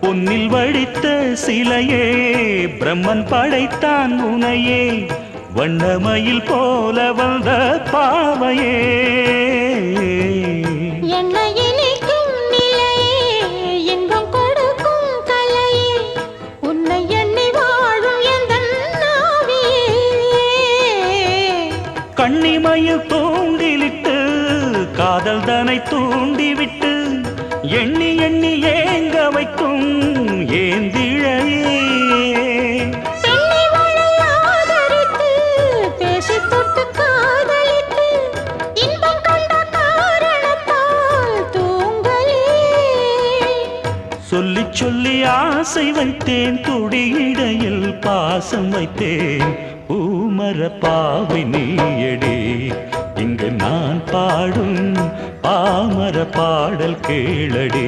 பொன்னில் வடித்த சிலையே பிரம்மன் படைத்தான் உனையே வண்ணமயில் போல வந்த பாவையே கண்ணிமையில் தூண்டிலிட்டு காதல் தனை தூண்டிவிட்டு எண்ணி எண்ணி ஏங்க வைக்கும் ஏந்திழையே சொல்லி சொல்லி ஆசை வைத்தேன் துடியிடையில் பாசம் வைத்தேன் பூமர பாவை நீயடி இங்கு நான் பாடும் பாமர பாடல் கேளடி